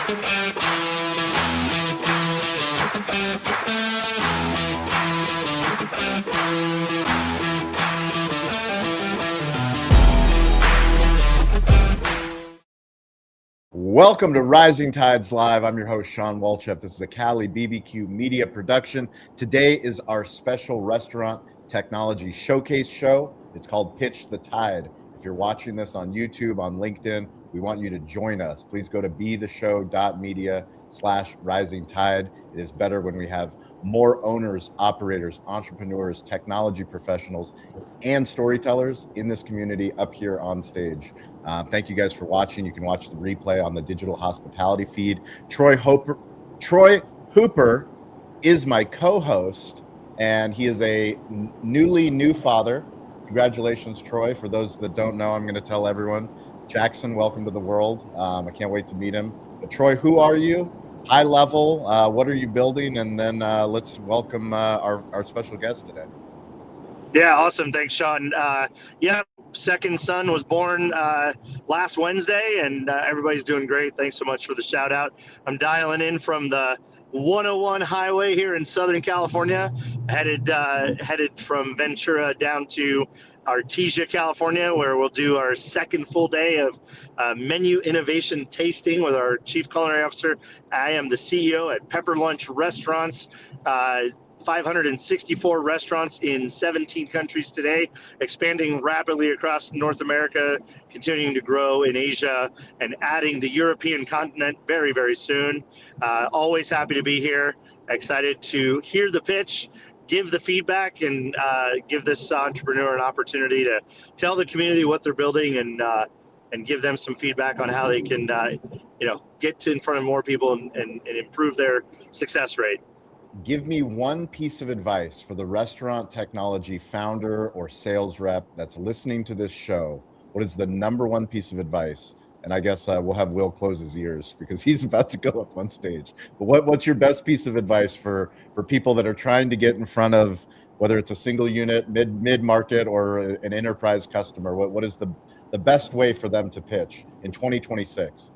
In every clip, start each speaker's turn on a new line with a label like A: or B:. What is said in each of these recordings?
A: Welcome to Rising Tides Live. I'm your host, Shawn Walchef. This is a Cali BBQ media production. Today is our special restaurant technology showcase show. It's called Pitch the Tide. If you're watching this on YouTube, on LinkedIn, we want you to join us. Please go to betheshow.media/rising tide. It is better when we have more owners, operators, entrepreneurs, technology professionals, and storytellers in this community up here on stage. Thank you guys for watching. You can watch the replay on the digital hospitality feed. Troy Hooper is my co-host, and he is a new father. Congratulations, Troy. For those that don't know, I'm going to tell everyone. Jackson, welcome to the world. I can't wait to meet him. But Troy, who are you? High level, what are you building? And then let's welcome our special guest today.
B: Yeah, awesome. Thanks, Shawn. Second son was born last Wednesday, and everybody's doing great. Thanks so much for the shout out. I'm dialing in from the 101 highway here in Southern California, headed from Ventura down to Artesia, California, where we'll do our second full day of menu innovation tasting with our Chief Culinary Officer. I am the CEO at Pepper Lunch Restaurants. 564 restaurants in 17 countries today, expanding rapidly across North America, continuing to grow in Asia, and adding the European continent very, very soon. Always happy to be here. Excited to hear the pitch, give the feedback, and give this entrepreneur an opportunity to tell the community what they're building and give them some feedback on how they can get in front of more people and improve their success rate.
A: Give me one piece of advice for the restaurant technology founder or sales rep that's listening to this show. What is the number one piece of advice? And I guess we'll have Will close his ears because he's about to go up on stage. But what's your best piece of advice for people that are trying to get in front of, whether it's a single unit, mid-market, or an enterprise customer? What is the best way for them to pitch in 2026?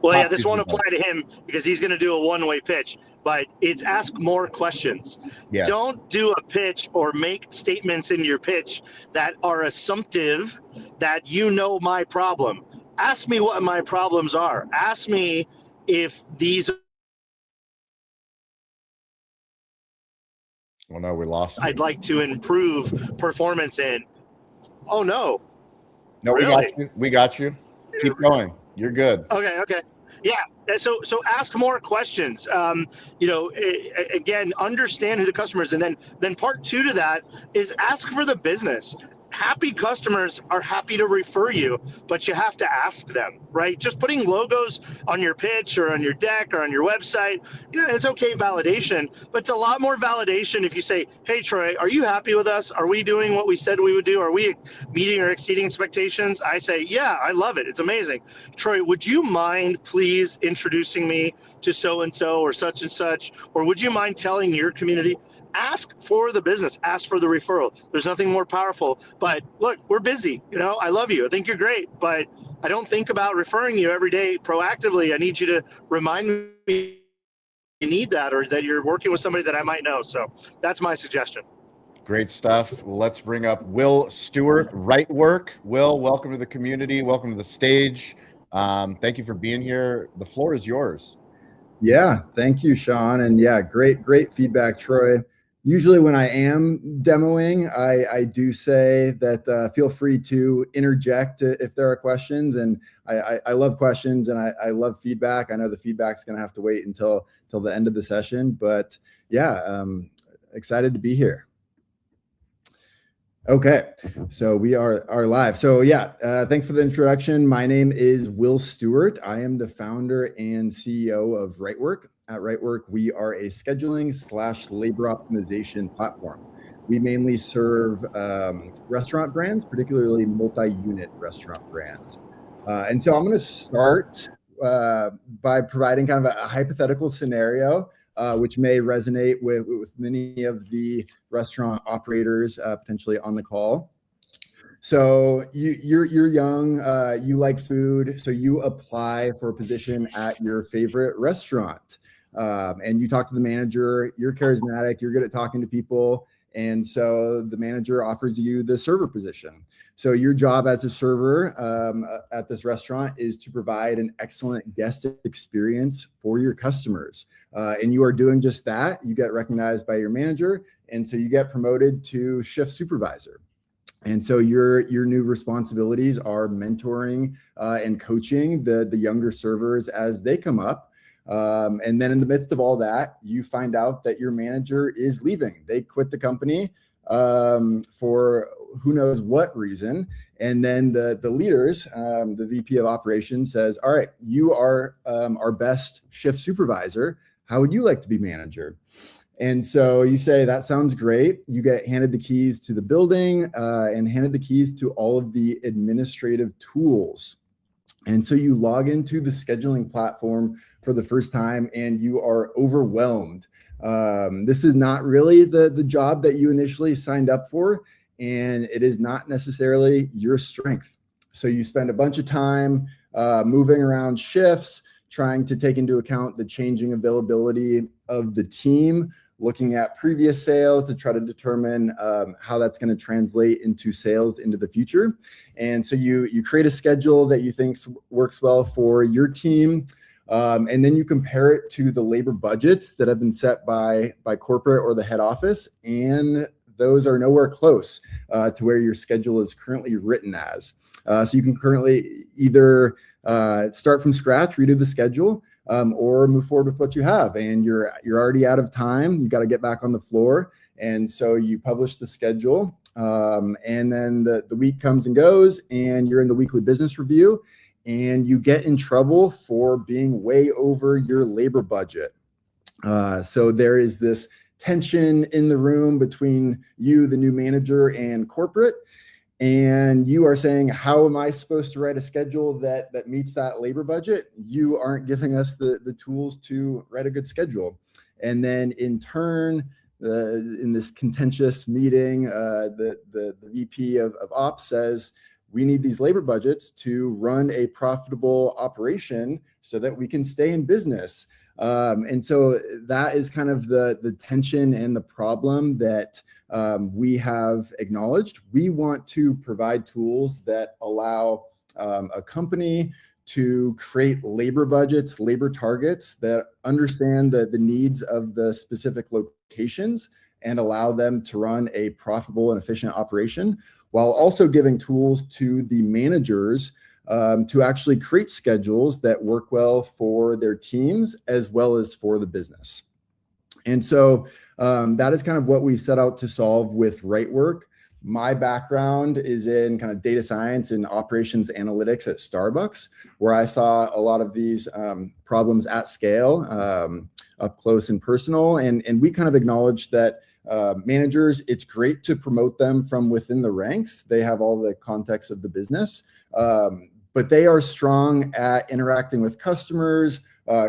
B: Well, yeah, this won't apply to him because he's going to do a one-way pitch, but it's ask more questions. Yes. Don't do a pitch or make statements in your pitch that are assumptive that you know my problem. Ask me what my problems are. Ask me if these...
A: Oh, no, we lost you.
B: I'd like to improve performance in. Oh, no.
A: No,
B: really?
A: We got you. Keep going. You're good.
B: Okay. Yeah. So ask more questions. Again, understand who the customer is. And then part two to that is ask for the business. Happy customers are happy to refer you, but you have to ask them, right? Just putting logos on your pitch or on your deck or on your website, it's okay validation, but it's a lot more validation if you say, hey, Troy, are you happy with us? Are we doing what we said we would do? Are we meeting or exceeding expectations? I say, yeah, I love it. It's amazing. Troy, would you mind please introducing me to so-and-so or such and such? Or would you mind telling your community? Ask for the business, ask for the referral. There's nothing more powerful. But look, we're busy. I love you. I think you're great, but I don't think about referring you every day proactively. I need you to remind me you need that, or that you're working with somebody that I might know. So that's my suggestion.
A: Great stuff. Let's bring up Will Stewart, Rightwork. Will, welcome to the community. Welcome to the stage. Thank you for being here. The floor is yours.
C: Yeah, thank you, Shawn. And yeah, great feedback, Troy. Usually when I am demoing, I do say that feel free to interject if there are questions. And I love questions and I love feedback. I know the feedback's going to have to wait until the end of the session. But yeah, excited to be here. Okay, so we are live. So yeah, thanks for the introduction. My name is Will Stewart. I am the founder and CEO of Rightwork. At Rightwork, we are a scheduling/labor optimization platform. We mainly serve restaurant brands, particularly multi-unit restaurant brands. And so I'm going to start by providing kind of a hypothetical scenario, which may resonate with many of the restaurant operators potentially on the call. So you're young, you like food, so you apply for a position at your favorite restaurant, and you talk to the manager. You're charismatic, you're good at talking to people, and so the manager offers you the server position. So your job as a server at this restaurant is to provide an excellent guest experience for your customers, and you are doing just that. You get recognized by your manager, and so you get promoted to shift supervisor. And so your new responsibilities are mentoring and coaching the younger servers as they come up. And then in the midst of all that, you find out that your manager is leaving. They quit the company for who knows what reason. And then the leaders, the VP of operations says, all right, you are our best shift supervisor. How would you like to be manager? And so you say, that sounds great. You get handed the keys to the building and handed the keys to all of the administrative tools. And so you log into the scheduling platform for the first time and you are overwhelmed. This is not really the job that you initially signed up for, and it is not necessarily your strength. So you spend a bunch of time moving around shifts, trying to take into account the changing availability of the team, looking at previous sales to try to determine how that's going to translate into sales into the future. And so you create a schedule that you think works well for your team. And then you compare it to the labor budgets that have been set by corporate or the head office. And those are nowhere close to where your schedule is currently written as. So you can currently either start from scratch, redo the schedule, or move forward with what you have. And you're already out of time. You got to get back on the floor. And so you publish the schedule. And then the week comes and goes, and you're in the weekly business review, and you get in trouble for being way over your labor budget. So there is this tension in the room between you, the new manager, and corporate. And you are saying, how am I supposed to write a schedule that meets that labor budget? You aren't giving us the tools to write a good schedule. And then in turn, in this contentious meeting, the VP of Ops says, we need these labor budgets to run a profitable operation so that we can stay in business. And so that is kind of the tension and the problem that we have acknowledged. We want to provide tools that allow a company to create labor budgets, labor targets that understand the needs of the specific locations and allow them to run a profitable and efficient operation, while also giving tools to the managers to actually create schedules that work well for their teams as well as for the business. And so that is kind of what we set out to solve with rightwork. My background is in kind of data science and operations analytics at Starbucks, where I saw a lot of these problems at scale, up close and personal. And we kind of acknowledged that managers, it's great to promote them from within the ranks. They have all the context of the business, but they are strong at interacting with customers,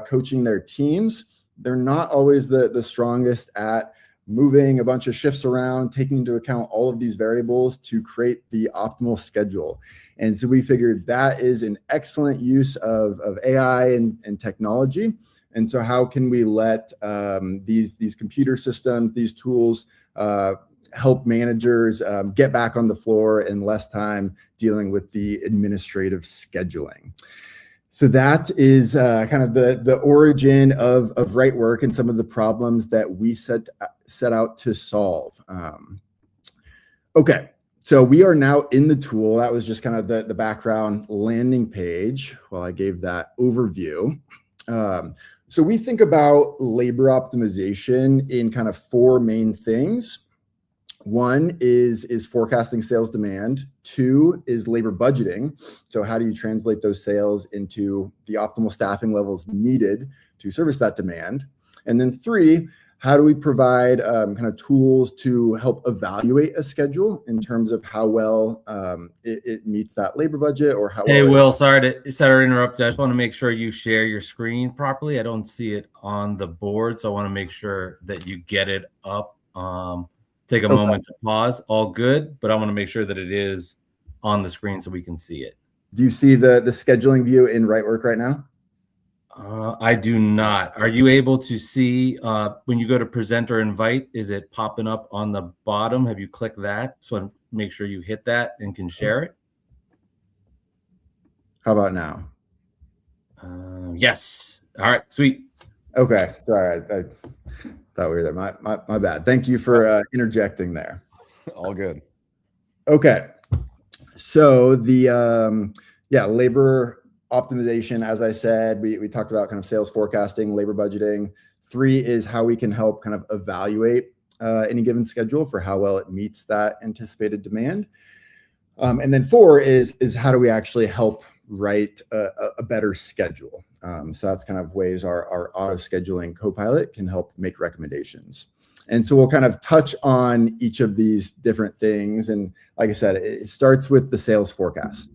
C: coaching their teams. They're not always the strongest at moving a bunch of shifts around, taking into account all of these variables to create the optimal schedule. And so we figured that is an excellent use of AI and technology. And so how can we let these computer systems, these tools, help managers get back on the floor in less time dealing with the administrative scheduling? So that is kind of the origin of rightwork and some of the problems that we set out to solve. Okay, so we are now in the tool. That was just kind of the background landing page while I gave that overview. So we think about labor optimization in kind of four main things. One is forecasting sales demand. Two is labor budgeting. So how do you translate those sales into the optimal staffing levels needed to service that demand? And then three, how do we provide kind of tools to help evaluate a schedule in terms of how well it meets that labor budget, or how
D: Hey,
C: well
D: Will, sorry to interrupt. I just want to make sure you share your screen properly. I don't see it on the board, so I want to make sure that you get it up. Take a moment to pause. All good, but I want to make sure that it is on the screen so we can see it.
C: Do you see the scheduling view in RightWork right now?
D: I do not. Are you able to see when you go to present or invite, is it popping up on the bottom? Have you clicked that? So make sure you hit that and can share it.
C: How about now?
D: Yes. All right, sweet.
C: Okay, sorry, I thought we were there. My bad. Thank you for interjecting there.
A: All good.
C: Okay, so the labor optimization, as I said, we talked about kind of sales forecasting, labor budgeting. 3 is how we can help kind of evaluate any given schedule for how well it meets that anticipated demand. And then 4 is how do we actually help write a better schedule. So that's kind of ways our auto scheduling copilot can help make recommendations. And so we'll kind of touch on each of these different things. And like I said, it starts with the sales forecast.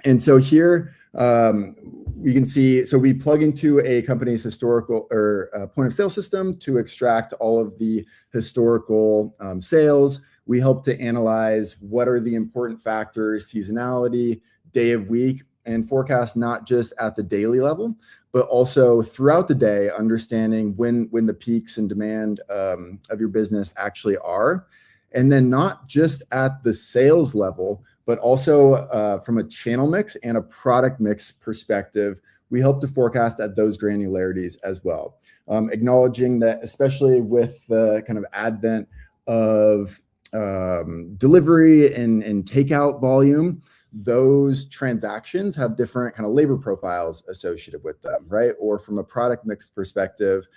C: And so here we can see, so we plug into a company's historical or point of sale system to extract all of the historical sales. We help to analyze what are the important factors, seasonality, day of week, and forecast not just at the daily level, but also throughout the day, understanding when the peaks and demand of your business actually are. And then not just at the sales level, but also from a channel mix and a product mix perspective, we help to forecast at those granularities as well. Acknowledging that, especially with the kind of advent of delivery and takeout volume, those transactions have different kind of labor profiles associated with them, right? Or from a product mix perspective,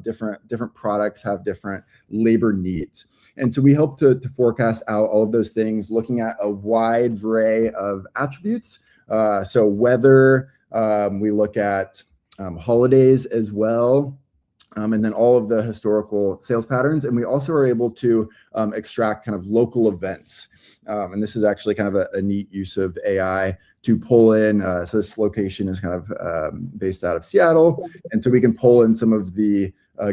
C: different products have different labor needs. And so we help to forecast out all of those things, looking at a wide array of attributes. So weather, we look at holidays as well. And then all of the historical sales patterns. And we also are able to extract kind of local events. And this is actually kind of a neat use of AI to pull in. So this location is kind of based out of Seattle. And so we can pull in some of the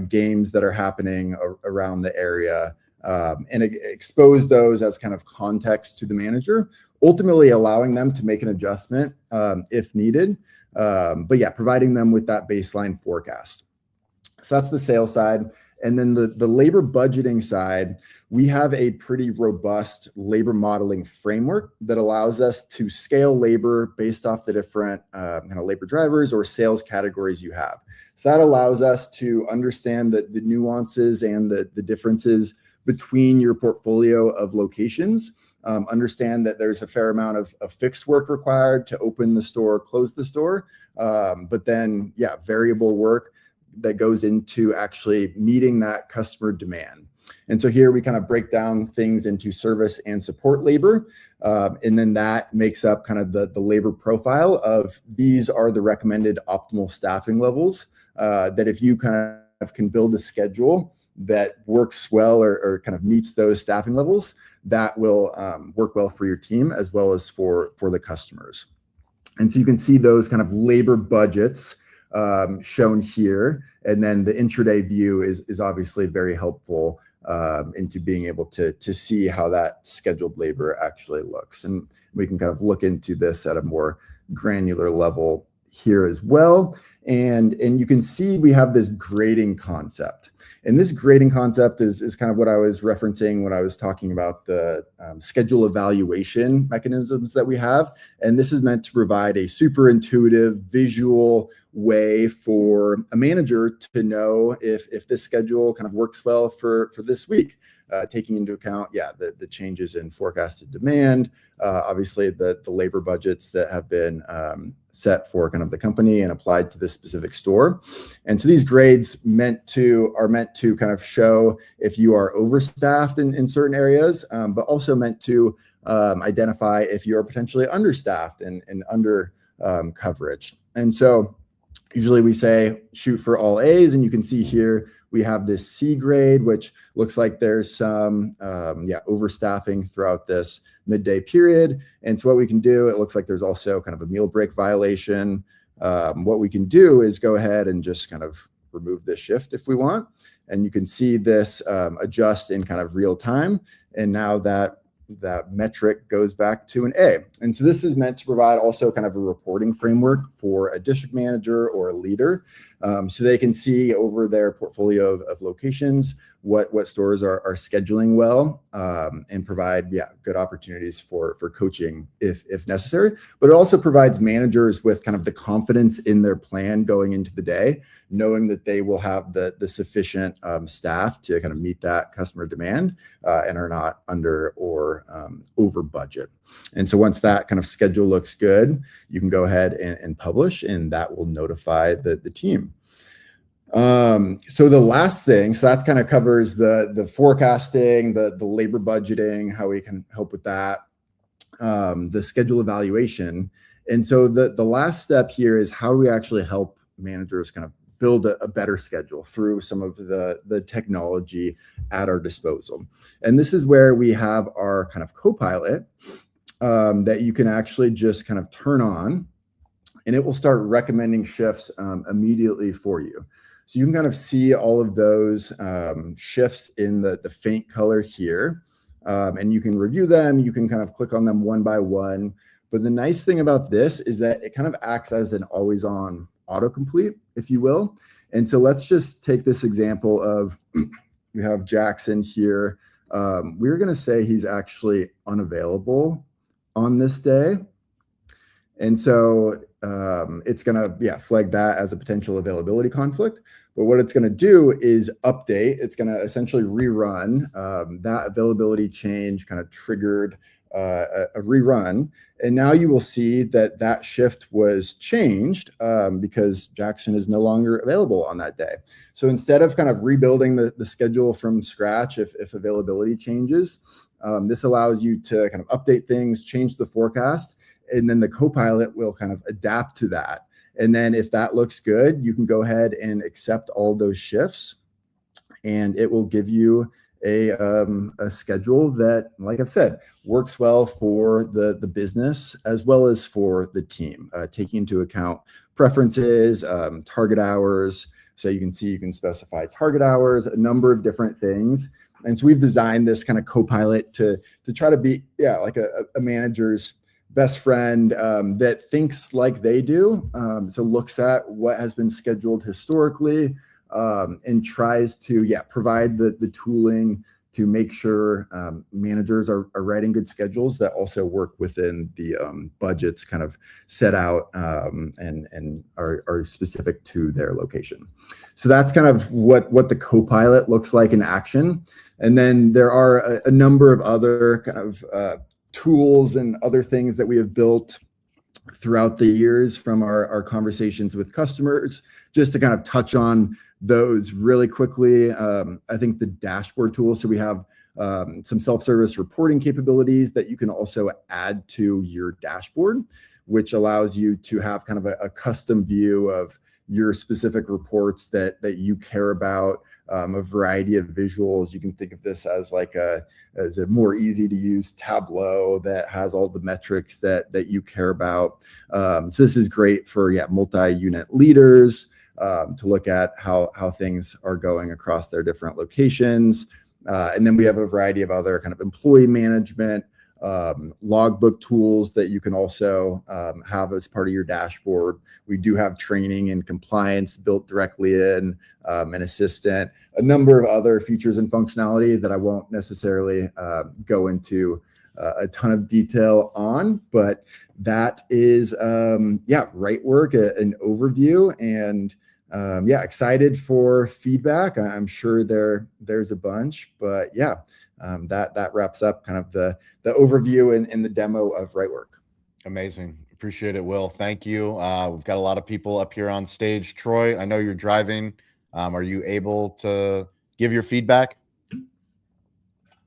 C: games that are happening around the area and expose those as kind of context to the manager, ultimately allowing them to make an adjustment if needed. But yeah, providing them with that baseline forecast. So that's the sales side. And then the labor budgeting side, we have a pretty robust labor modeling framework that allows us to scale labor based off the different kind of labor drivers or sales categories you have. So that allows us to understand the nuances and the differences between your portfolio of locations. Understand that there's a fair amount of fixed work required to open the store, close the store. But then, yeah, variable work that goes into actually meeting that customer demand. And so here we kind of break down things into service and support labor. And then that makes up kind of the labor profile of these are the recommended optimal staffing levels that if you kind of can build a schedule that works well or kind of meets those staffing levels, that will work well for your team as well as for the customers. And so you can see those kind of labor budgets shown here. And then the intraday view is obviously very helpful into being able to see how that scheduled labor actually looks. And we can kind of look into this at a more granular level here as well. And you can see we have this grading concept. And this grading concept is kind of what I was referencing when I was talking about the schedule evaluation mechanisms that we have. And this is meant to provide a super intuitive visual way for a manager to know if this schedule kind of works well for this week, taking into account, the changes in forecasted demand, obviously the labor budgets that have been set for kind of the company and applied to this specific store. And so these grades are meant to kind of show if you are overstaffed in certain areas, but also meant to identify if you are potentially understaffed and under coverage. And so usually we say shoot for all A's, and you can see here we have this C grade, which looks like there's some overstaffing throughout this midday period. And so what we can do, it looks like there's also kind of a meal break violation. What we can do is go ahead and just kind of remove this shift if we want. And you can see this adjust in kind of real time. And now that that metric goes back to an A. And so this is meant to provide also kind of a reporting framework for a district manager or a leader, so they can see over their portfolio of locations what stores are scheduling well, and provide good opportunities for coaching if necessary. But it also provides managers with kind of the confidence in their plan going into the day, knowing that they will have the sufficient staff to kind of meet that customer demand, and are not under or over budget. And so once that kind of schedule looks good, you can go ahead and publish, and that will notify the team. So the last thing, so that kind of covers the forecasting, the labor budgeting, how we can help with that, the schedule evaluation. And so the last step here is how do we actually help managers kind of build a better schedule through some of the technology at our disposal. And this is where we have our kind of co-pilot that you can actually just kind of turn on, and it will start recommending shifts immediately for you. So you can kind of see all of those shifts in the faint color here, and you can review them. You can kind of click on them one by one. But the nice thing about this is that it kind of acts as an always-on autocomplete, if you will. And so let's just take this example of we have Jackson here. We're going to say he's actually unavailable on this day. And so it's going to flag that as a potential availability conflict. But what it's going to do is update. It's going to essentially rerun that availability change kind of triggered a rerun. And now you will see that shift was changed because Jackson is no longer available on that day. So instead of kind of rebuilding the schedule from scratch, if availability changes, this allows you to kind of update things, change the forecast, and then the co-pilot will kind of adapt to that. And then if that looks good, you can go ahead and accept all those shifts, and it will give you a schedule that, like I've said, works well for the business as well as for the team, taking into account preferences, target hours. So you can see you can specify target hours, a number of different things. And so we've designed this kind of co-pilot to try to be like a manager's best friend that thinks like they do. So looks at what has been scheduled historically, and tries to provide the tooling to make sure managers are writing good schedules that also work within the budgets kind of set out and are specific to their location. So that's kind of what the co-pilot looks like in action. And then there are a number of other kind of tools and other things that we have built throughout the years from our conversations with customers, just to kind of touch on those really quickly. I think the dashboard tool, so we have some self-service reporting capabilities that you can also add to your dashboard, which allows you to have kind of a custom view of your specific reports that you care about, a variety of visuals. You can think of this as as a more easy to use Tableau that has all the metrics that you care about. So this is great for multi-unit leaders to look at how things are going across their different locations. And then we have a variety of other kind of employee management logbook tools that you can also have as part of your dashboard. We do have training and compliance built directly in, an assistant, a number of other features and functionality that I won't necessarily go into a ton of detail on, but that is rightwork, an overview, and excited for feedback. I'm sure there's a bunch, but that wraps up kind of the overview and the demo of rightwork.
A: Amazing. Appreciate it, Will. Thank you. We've got a lot of people up here on stage. Troy, I know you're driving. Are you able to give your feedback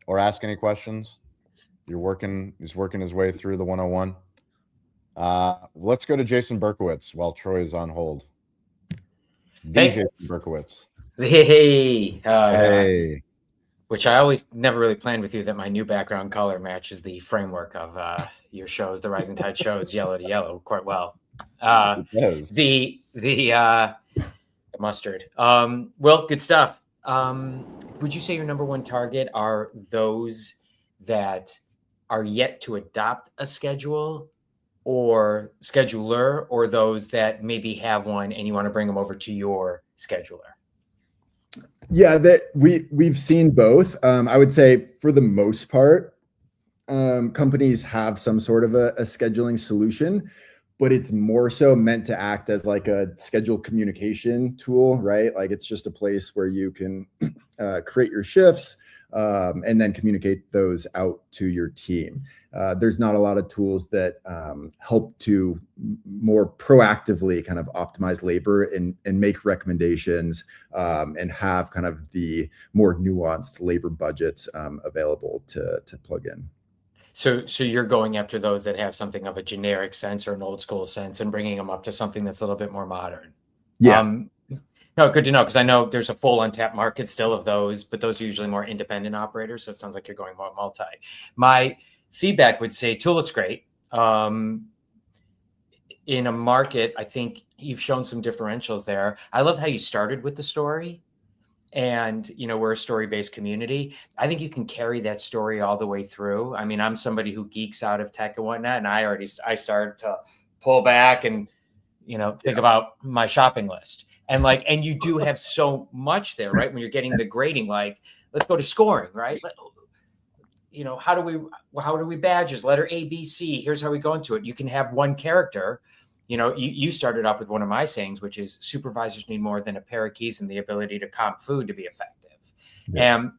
A: or ask any questions? He's working his way through the 101. Let's go to Jason Berkowitz while Troy is on hold. Jason Berkowitz.
E: Hey. Which I always never really planned with you that my new background color matches the framework of your shows, the Rising Tide shows, yellow to yellow, quite well. The mustard. Well, good stuff. Would you say your number one target are those that are yet to adopt a schedule or scheduler, or those that maybe have one and you want to bring them over to your scheduler?
C: Yeah, that we've seen both. I would say for the most part, companies have some sort of a scheduling solution, but it's more so meant to act as like a schedule communication tool, right? Like it's just a place where you can create your shifts and then communicate those out to your team. There's not a lot of tools that help to more proactively kind of optimize labor and make recommendations and have kind of the more nuanced labor budgets available to plug in.
E: So you're going after those that have something of a generic sense or an old school sense and bringing them up to something that's a little bit more modern.
C: Yeah.
E: No, good to know, because I know there's a full untapped market still of those, but those are usually more independent operators. So it sounds like you're going more multi. My feedback would say tool looks great. In a market, I think you've shown some differentials there. I loved how you started with the story. And, we're a story-based community. I think you can carry that story all the way through. I mean, I'm somebody who geeks out of tech and whatnot, and I started to pull back and, think about my shopping list. And and you do have so much there, right? When you're getting the grading, let's go to scoring, right? How do we badges, letter A, B, C, here's how we go into it. You can have one character. You started off with one of my sayings, which is supervisors need more than a pair of keys and the ability to comp food to be effective. Yeah. And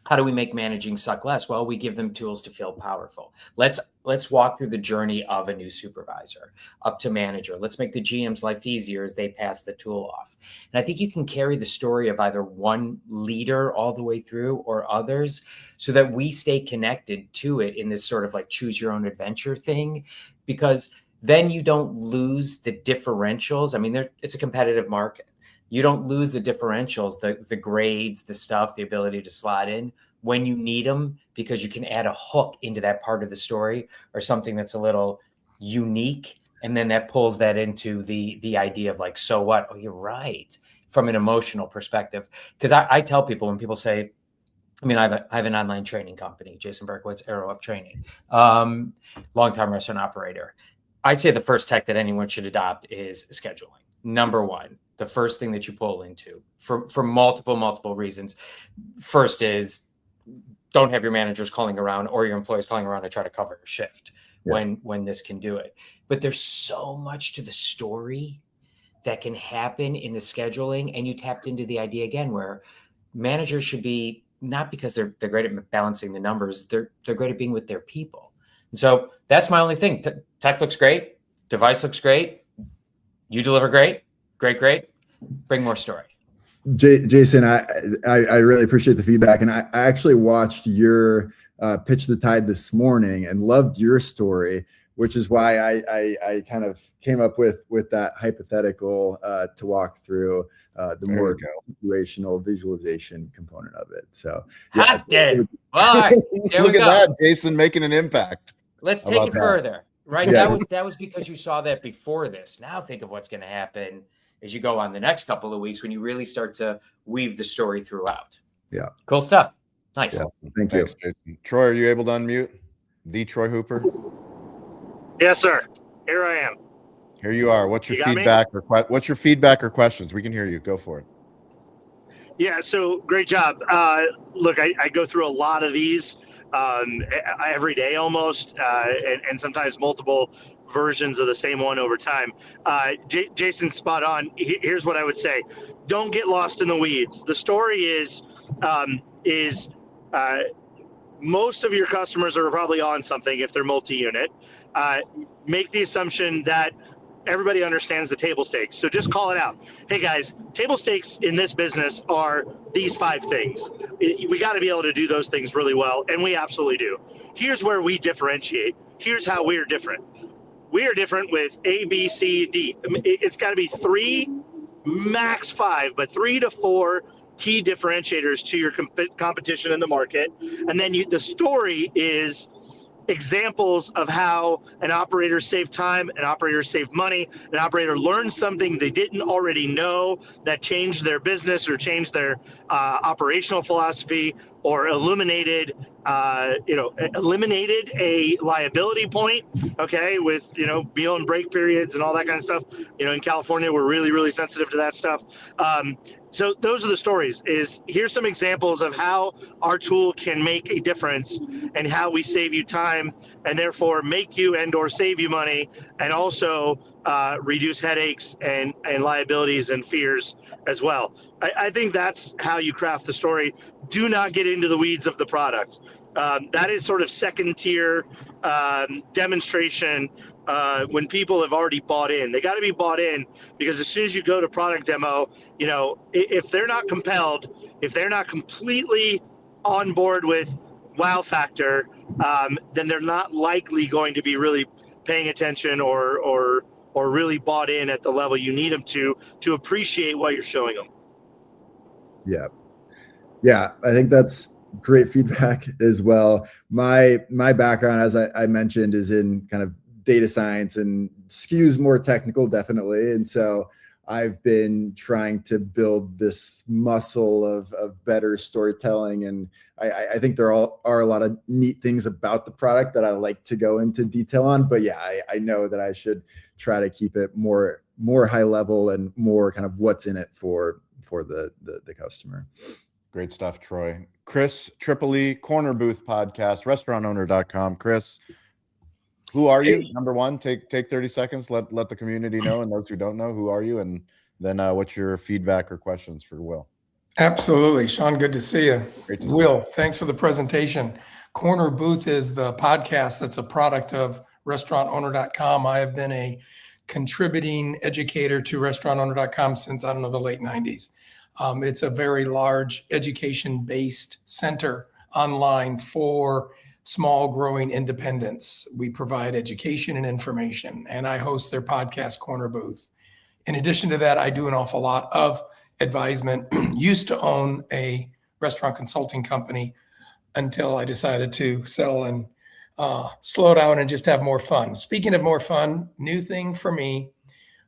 E: how do we make managing suck less? Well, we give them tools to feel powerful. Let's walk through the journey of a new supervisor up to manager. Let's make the GM's life easier as they pass the tool off. And I think you can carry the story of either one leader all the way through or others so that we stay connected to it in this sort of choose your own adventure thing, because then you don't lose the differentials. I mean, it's a competitive market. You don't lose the differentials, the grades, the stuff, the ability to slot in when you need them, because you can add a hook into that part of the story or something that's a little unique. And then that pulls that into the idea of so what? Oh, you're right. From an emotional perspective. Because I tell people, when people say, I have an online training company, Jason Berkowitz, Arrow Up Training, longtime restaurant operator. I'd say the first tech that anyone should adopt is scheduling. Number one, the first thing that you pull into for multiple reasons. First is don't have your managers calling around or your employees calling around to try to cover your shift when this can do it. But there's so much to the story that can happen in the scheduling. And you tapped into the idea again, where managers should be, not because they're great at balancing the numbers, they're great at being with their people. And so that's my only thing. Tech looks great. Device looks great. You deliver great. Great. Bring more story.
C: Jason, I really appreciate the feedback. And I actually watched your Pitch the Tide this morning and loved your story, which is why I kind of came up with that hypothetical to walk through the more situational visualization component of it. So
E: hot damn. All right.
A: Look at that, Jason, making an impact.
E: Let's take it further. Right. Yeah. That was because you saw that before this. Now think of what's going to happen as you go on the next couple of weeks when you really start to weave the story throughout.
C: Yeah.
E: Cool stuff. Nice.
C: Yeah. Thanks, you.
A: Jason. Troy, are you able to unmute? The Troy Hooper?
B: Yes, sir. Here I am.
A: Here you are. What's your feedback or questions? We can hear you. Go for it.
B: Yeah. So great job. Look, I go through a lot of these every day almost, and sometimes multiple versions of the same one over time. Jason's spot on. Here's what I would say. Don't get lost in the weeds. The story is most of your customers are probably on something if they're multi-unit. Make the assumption that everybody understands the table stakes. So just call it out. Hey guys, table stakes in this business are these 5 things. We got to be able to do those things really well. And we absolutely do. Here's where we differentiate. Here's how we're different. We are different with A, B, C, D. It's got to be 3, max 5, but 3 to 4 key differentiators to your competition in the market. And then the story is examples of how an operator saved time, an operator saved money, an operator learned something they didn't already know that changed their business or changed their operational philosophy, or eliminated a liability point, okay, with, meal and break periods and all that kind of stuff. In California, we're really, really sensitive to that stuff. So those are the stories. Here's some examples of how our tool can make a difference and how we save you time and therefore make you and or save you money, and also reduce headaches and liabilities and fears as well. I think that's how you craft the story. Do not get into the weeds of the product. That is sort of second tier demonstration when people have already bought in. They got to be bought in, because as soon as you go to product demo, if they're not compelled, if they're not completely on board with wow factor, then they're not likely going to be really paying attention or really bought in at the level you need them to appreciate what you're showing them.
C: Yeah, I think that's great feedback as well. My background, as I mentioned, is in kind of data science and skews more technical, definitely. And so I've been trying to build this muscle of better storytelling. And I think there are a lot of neat things about the product that I like to go into detail on. But yeah, I know that I should try to keep it more high level and more kind of what's in it for the customer.
A: Great stuff, Troy. Chris Tripoli, Corner Booth Podcast, restaurantowner.com. Chris, who are you? Number one, take 30 seconds. Let the community know, and those who don't know, who are you? And then what's your feedback or questions for Will?
F: Absolutely. Shawn, good to see you.
A: Great to
F: Will, thanks for the presentation. Corner Booth is the podcast that's a product of restaurantowner.com. I have been a contributing educator to restaurantowner.com since, I don't know, the late 90s. It's a very large education-based center online for small growing independents. We provide education and information, and I host their podcast, Corner Booth. In addition to that, I do an awful lot of advisement. Used to own a restaurant consulting company until I decided to sell and slow down and just have more fun. Speaking of more fun, new thing for me,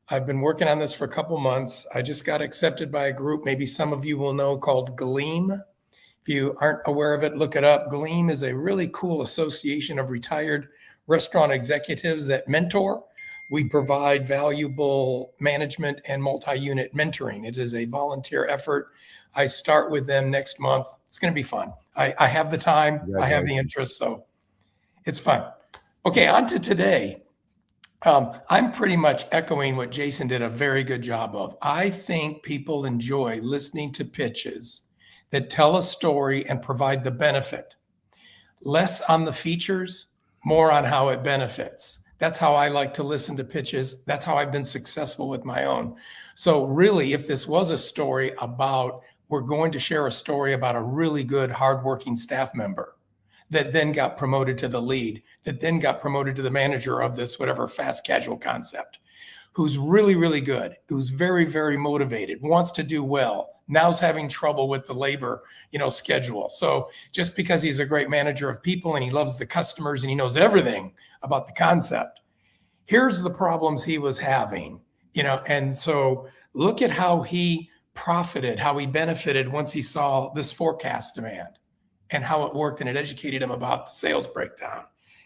F: I've been working on this for a couple months. I just got accepted by a group, maybe some of you will know, called Gleam. If you aren't aware of it, look it up. Gleam is a really cool association of retired restaurant executives that mentor. We provide valuable management and multi-unit mentoring. It is a volunteer effort. I start with them next month. It's going to be fun. I have the time. I have the interest, so it's fun. Okay, on to today. I'm pretty much echoing what Jason did a very good job of. I think people enjoy listening to pitches that tell a story and provide the benefit. Less on the features, more on how it benefits. That's how I like to listen to pitches. That's how I've been successful with my own. So really, if this was a story about, we're going to share a story about a really good, hardworking staff member that then got promoted to the lead, that then got promoted to the manager of this, whatever, fast casual concept, who's really, really good, who's very, very motivated, wants to do well, now's having trouble with the labor, schedule. So just because he's a great manager of people and he loves the customers and he knows everything about the concept, here's the problems he was having, and so look at how he profited, how he benefited once he saw this forecast demand and how it worked, and it educated him about the sales breakdown.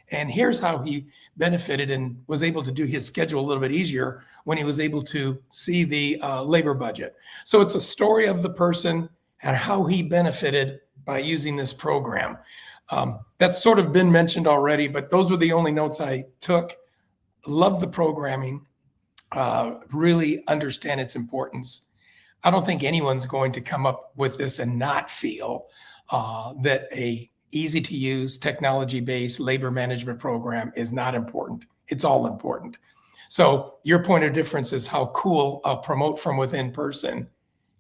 F: And here's how he benefited and was able to do his schedule a little bit easier when he was able to see the labor budget. So it's a story of the person and how he benefited by using this program. That's sort of been mentioned already, but those were the only notes I took. Love the programming, really understand its importance. I don't think anyone's going to come up with this and not feel that a easy to use, technology-based labor management program is not important. It's all important. So your point of difference is how cool a promote from within person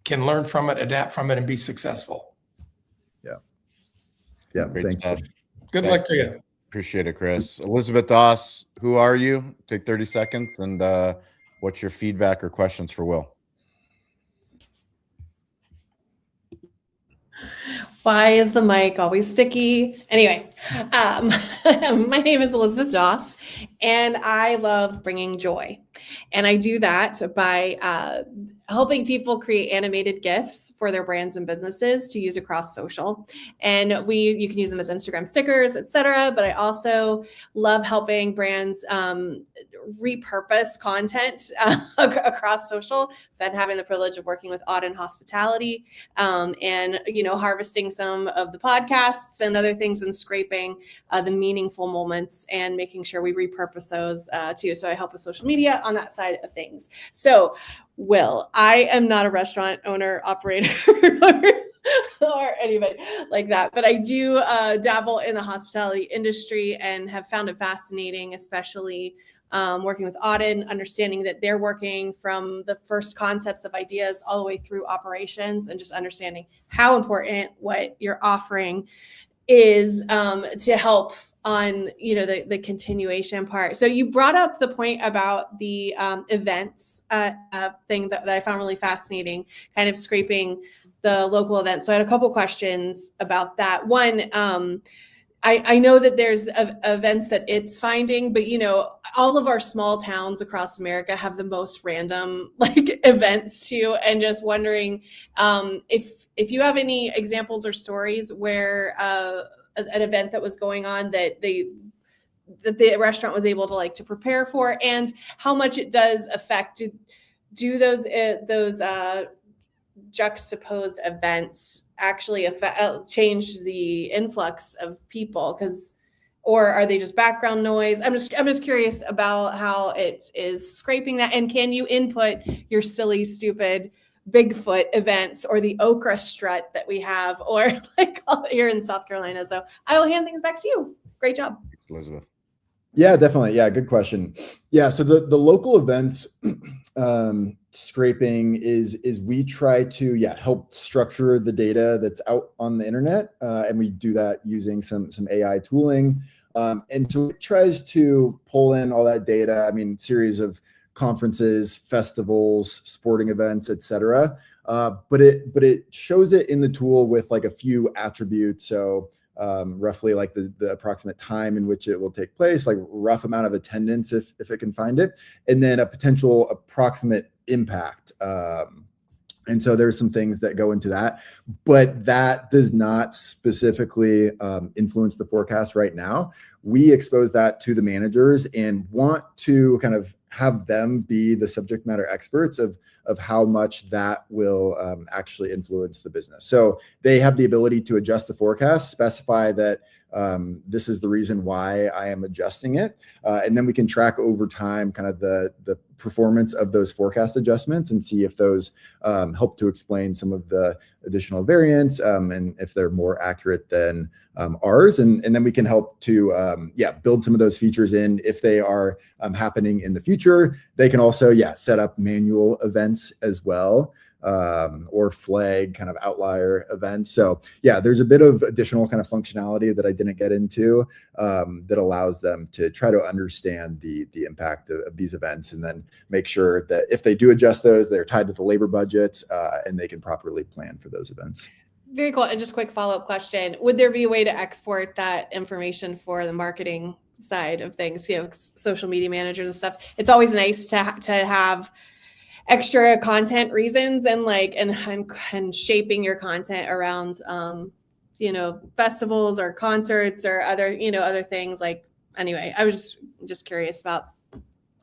F: can learn from it, adapt from it, and be successful.
C: Yeah.
A: Great stuff.
F: Good luck to you.
A: Appreciate it, Chris. Elizabeth Doss, who are you? Take 30 seconds, and what's your feedback or questions for Will?
G: Why is the mic always sticky? Anyway, my name is Elizabeth Doss, And I love bringing joy. And I do that by helping people create animated GIFs for their brands and businesses to use across social. And you can use them as Instagram stickers, etc. But I also love helping brands repurpose content across social. Been having the privilege of working with Auden Hospitality, and harvesting some of the podcasts and other things and scraping the meaningful moments and making sure we repurpose those too. So I help with social media on that side of things. So, Will, I am not a restaurant owner, operator, or anybody like that, but I do dabble in the hospitality industry and have found it fascinating, especially working with Auden, understanding that they're working from the first concepts of ideas all the way through operations, and just understanding how important what you're offering is to help on the continuation part. So you brought up the point about the events thing that I found really fascinating, kind of scraping the local events. So I had a couple questions about that. One, I know that there's events that it's finding, but all of our small towns across America have the most random events too, and just wondering if you have any examples or stories where an event that was going on that the restaurant was able to prepare for, and how much it does affect do those juxtaposed events actually change the influx of people, or are they just background noise? I'm just curious about how it is scraping that, and can you input your silly, stupid Bigfoot events or the okra strut that we have, or here in South Carolina? So I will hand things back to you. Great job,
A: Elizabeth.
C: Yeah, definitely. Yeah, good question. Yeah, so the local events scraping is we try to help structure the data that's out on the internet, and we do that using some AI tooling, and so it tries to pull in all that data. I mean, series of conferences, festivals, sporting events, etc. But it shows it in the tool with a few attributes. So roughly the approximate time in which it will take place, rough amount of attendance if it can find it, and then a potential approximate impact. And so there's some things that go into that, but that does not specifically influence the forecast right now. We expose that to the managers and want to kind of have them be the subject matter experts of how much that will actually influence the business. So they have the ability to adjust the forecast, specify that this is the reason why I am adjusting it. And then we can track over time kind of the performance of those forecast adjustments and see if those help to explain some of the additional variance, and if they're more accurate than ours. And then we can help to build some of those features in if they are happening in the future. They can also set up manual events as well, or flag kind of outlier events. So there's a bit of additional kind of functionality that I didn't get into that allows them to try to understand the impact of these events, and then make sure that if they do adjust those, they're tied to the labor budgets, and they can properly plan for those events.
G: Very cool. And just quick follow-up question. Would there be a way to export that information for the marketing side of things, social media managers and stuff? It's always nice to have extra content reasons and shaping your content around festivals or concerts or other things. Anyway, I was just curious about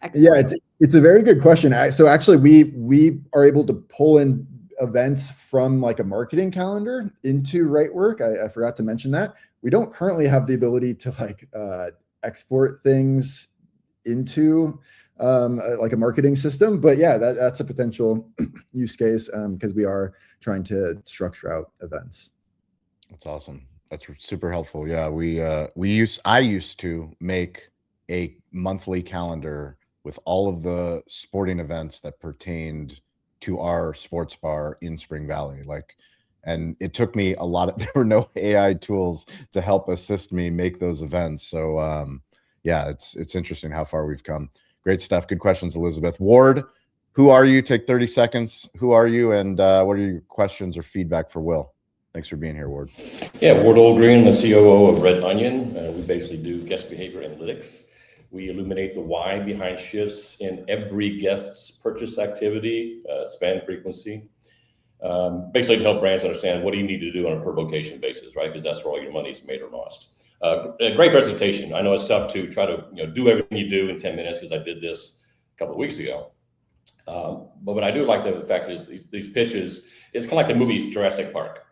G: exporting.
C: Yeah, it's a very good question. So actually we are able to pull in events from a marketing calendar into rightwork. I forgot to mention that. We don't currently have the ability to export things into a marketing system, but that's a potential use case, because we are trying to structure out events.
A: That's awesome. That's super helpful. Yeah, I used to make a monthly calendar with all of the sporting events that pertained to our sports bar in Spring Valley. And it took me there were no AI tools to help assist me make those events. So it's interesting how far we've come. Great stuff. Good questions, Elizabeth. Ward, who are you? Take 30 seconds. Who are you? And what are your questions or feedback for Will? Thanks for being here, Ward.
H: Yeah, Ward Oldgreen, the COO of Red Onion. We basically do guest behavior analytics. We illuminate the why behind shifts in every guest's purchase activity, spend frequency. Basically to help brands understand what do you need to do on a per location basis, right? Because that's where all your money's made or lost. A great presentation. I know it's tough to try to do everything you do in 10 minutes because I did this a couple of weeks ago. But what I do like the fact is these pitches, it's kind of like the movie Jurassic Park.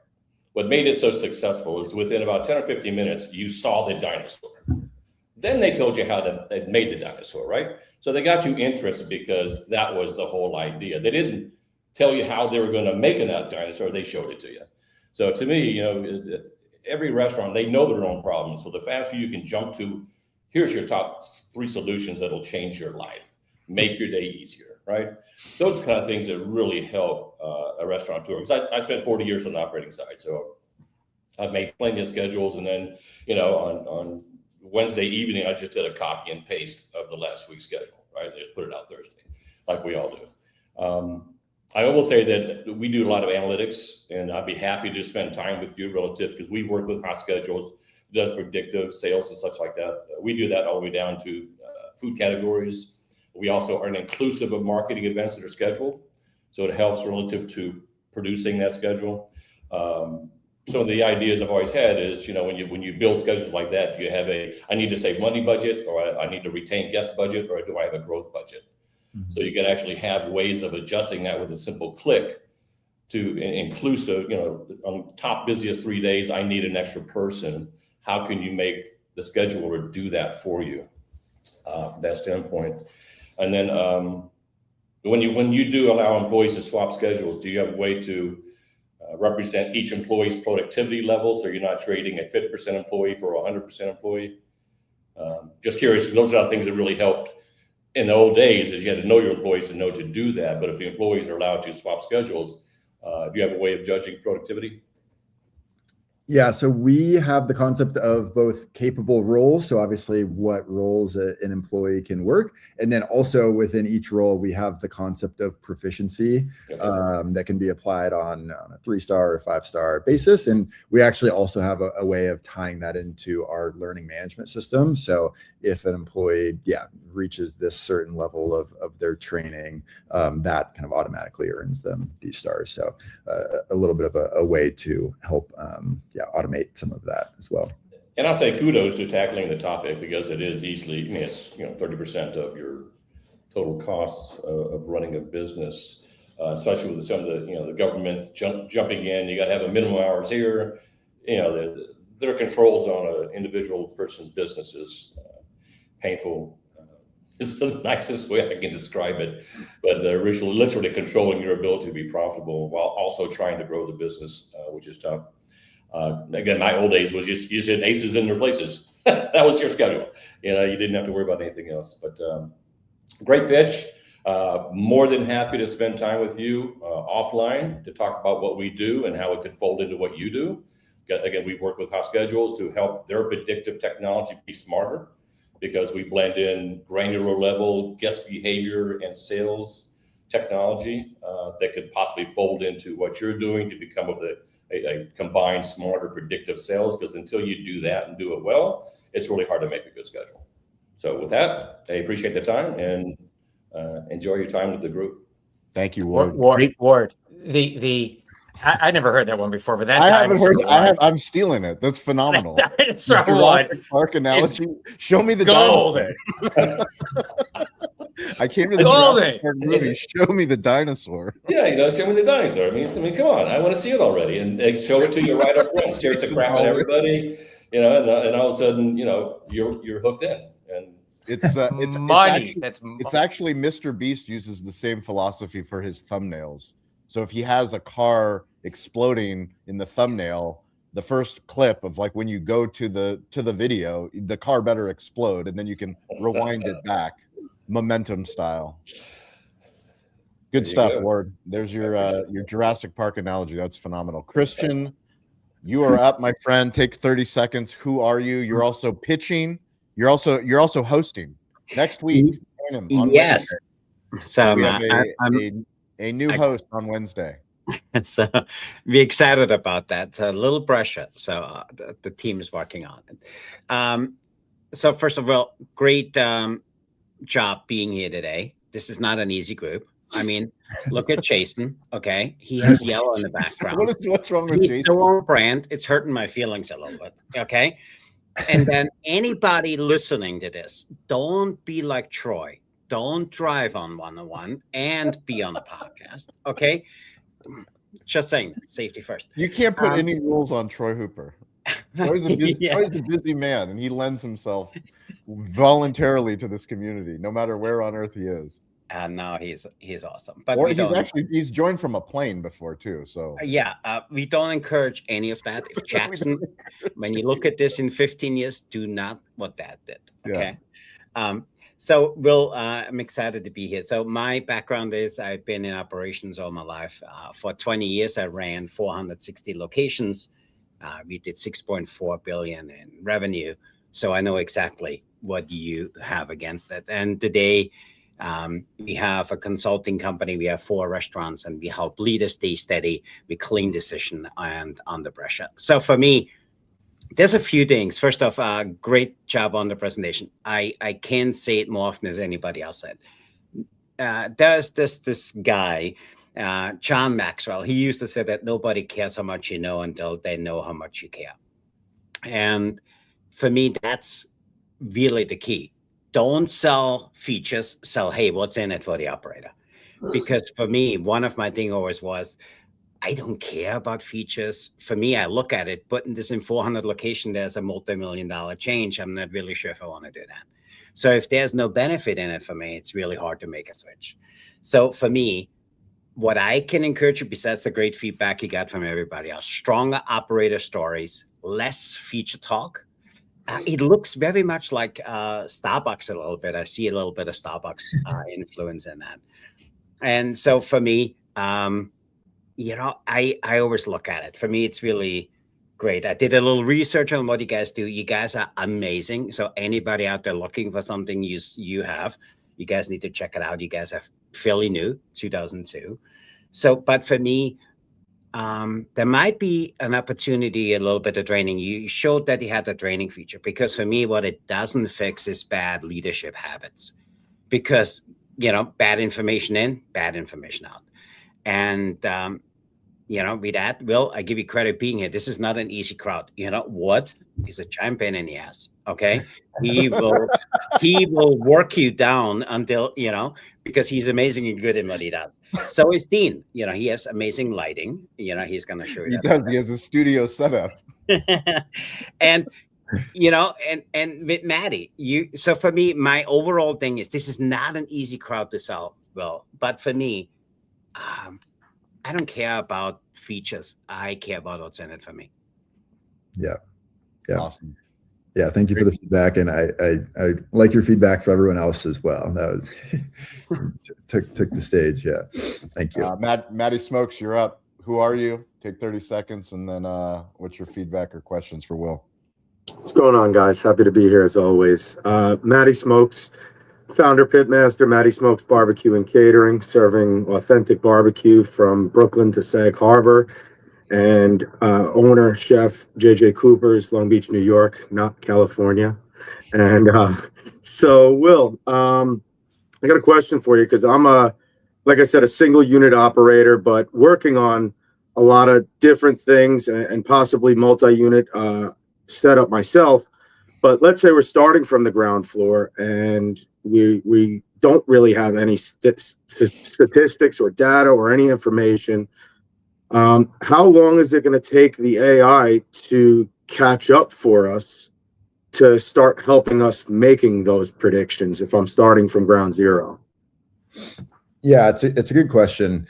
H: What made it so successful is within about 10 or 15 minutes, you saw the dinosaur. Then they told you how they made the dinosaur, right? So they got you interested because that was the whole idea. They didn't tell you how they were going to make a dinosaur, they showed it to you. So to me, every restaurant, they know their own problems. So the faster you can jump to, here's your top 3 solutions that'll change your life, make your day easier, right? Those are the kind of things that really help a restaurateur. Because I spent 40 years on the operating side, so I've made plenty of schedules. And then, on Wednesday evening, I just did a copy and paste of the last week's schedule, right? Just put it out Thursday, like we all do. I will say that we do a lot of analytics, and I'd be happy to spend time with you relative, because we work with hot schedules, does predictive sales and such like that. We do that all the way down to food categories. We also are inclusive of marketing events that are scheduled, so it helps relative to producing that schedule. So the ideas I've always had is, when you build schedules like that, do you have I need to save money budget, or I need to retain guest budget, or do I have a growth budget? So you can actually have ways of adjusting that with a simple click to inclusive, on top busiest 3 days, I need an extra person. How can you make the scheduler do that for you from that standpoint? And then when you do allow employees to swap schedules, do you have a way to represent each employee's productivity level, so you're not trading a 50% employee for a 100% employee? Just curious, those are the things that really helped in the old days, is you had to know your employees to know to do that. But if the employees are allowed to swap schedules, do you have a way of judging productivity?
C: Yeah, so we have the concept of both capable roles. So obviously what roles an employee can work. And then also within each role, we have the concept of proficiency that can be applied on a 3-star or 5-star basis. And we actually also have a way of tying that into our learning management system. So if an employee, reaches this certain level of their training, that kind of automatically earns them these stars. So a little bit of a way to help automate some of that as well.
H: And I'll say kudos to tackling the topic, because it is easily, it's 30% of your total costs of running a business, especially with some of the government jumping in. You got to have a minimum hours here. There are controls on an individual person's business is painful. Is the nicest way I can describe it, but they're literally controlling your ability to be profitable while also trying to grow the business, which is tough. Again, my old days was just using aces in their places. That was your schedule. You didn't have to worry about anything else. But great pitch. More than happy to spend time with you offline to talk about what we do and how it could fold into what you do. Again, we've worked with hot schedules to help their predictive technology be smarter, because we blend in granular level guest behavior and sales technology that could possibly fold into what you're doing to become a combined, smarter, predictive sales. Because until you do that and do it well, it's really hard to make a good schedule. So with that, I appreciate the time and enjoy your time with the group.
A: Thank you, Ward.
E: Ward. I never heard that one before, but that
A: I haven't heard. I'm stealing it. That's phenomenal.
E: Jurassic
A: Park analogy. Show me the
E: golden.
A: I came to the Jurassic Park movie. Show me the dinosaur.
H: Yeah, show me the dinosaur. I mean, come on. I want to see it already, and show it to you right up front. Scares the crap out of everybody. And all of a sudden, you're hooked in. And
A: it's
E: money.
A: It's actually Mr. Beast uses the same philosophy for his thumbnails. So if he has a car exploding in the thumbnail, the first clip of like when you go to the video, the car better explode, and then you can rewind it back, momentum style. Good stuff, Ward. There's your Jurassic Park analogy. That's phenomenal. Christian, you are up, my friend. Take 30 seconds. Who are you? You're also pitching. You're also hosting next week. Join him on
I: Wednesday. So
A: we have a new host on Wednesday.
I: So be excited about that. It's a little pressure. So the team is working on it. So first of all, great job being here today. This is not an easy group. I mean, look at Jason. Okay, he has yellow in the background.
A: What's wrong with
I: He's
A: Jason?
I: so on brand. It's hurting my feelings a little bit. Okay, and then anybody listening to this, don't be like Troy. Don't drive on 101 and be on a podcast. Okay, just saying that. Safety first.
A: You can't put any rules on Troy Hooper. Troy's a busy man, and he lends himself voluntarily to this community, no matter where on earth he is.
I: No, he's awesome. But
A: he's joined from a plane before too. So
I: we don't encourage any of that. If Jackson, when you look at this in 15 years, do not what Dad did. Okay. Yeah. So Will, I'm excited to be here. So my background is I've been in operations all my life. For 20 years, I ran 460 locations. We did 6.4 billion in revenue. So I know exactly what you have against it. And today, we have a consulting company. We have 4 restaurants, and we help leaders stay steady with clean decision and under pressure. So for me, there's a few things. First off, great job on the presentation. I can't say it more often as anybody else said. There's this guy, John Maxwell. He used to say that nobody cares how much you know until they know how much you care. And for me, that's really the key. Don't sell features, sell, hey, what's in it for the operator? Because for me, one of my things always was, I don't care about features. For me, I look at it, putting this in 400 location, there's a multi-million-dollar change. I'm not really sure if I want to do that. So if there's no benefit in it for me, it's really hard to make a switch. So for me, what I can encourage you, besides the great feedback you got from everybody else, stronger operator stories, less feature talk. It looks very much like Starbucks a little bit. I see a little bit of Starbucks influence in that. And so for me, I always look at it. For me, it's really great. I did a little research on what you guys do. You guys are amazing. So anybody out there looking for something you have, you guys need to check it out. You guys are fairly new, 2002. So, but for me, there might be an opportunity, a little bit of training. You showed that you had a training feature, because for me, what it doesn't fix is bad leadership habits, because, bad information in, bad information out. And, with that, Will, I give you credit being here. This is not an easy crowd. You know what? He's a giant pain in the ass. Okay. He will work you down until, because he's amazing and good in what he does. So is Dean. He has amazing lighting. He's going to show you.
A: He does. He has a studio setup.
I: And, and with Maddie, so for me, my overall thing is this is not an easy crowd to sell, Will. But for me, I don't care about features. I care about what's in it for me.
C: Yeah.
A: Awesome.
C: Yeah, thank you for the feedback, and I like your feedback for everyone else as well. That was took the stage. Yeah, thank you.
A: Maddie Smokes, you're up. Who are you? Take 30 seconds, and then what's your feedback or questions for Will?
J: What's going on, guys? Happy to be here as always. Maddie Smokes, founder, pitmaster, Maddie Smokes Barbecue and Catering, serving authentic barbecue from Brooklyn to Sag Harbor. And owner, chef, JJ Cooper's, Long Beach, New York, not California. And so, Will, I got a question for you, because I'm like I said, a single unit operator, but working on a lot of different things and possibly multi-unit setup myself. But let's say we're starting from the ground floor and we don't really have any statistics or data or any information. How long is it going to take the AI to catch up for us to start helping us making those predictions if I'm starting from ground zero?
C: Yeah, it's a good question.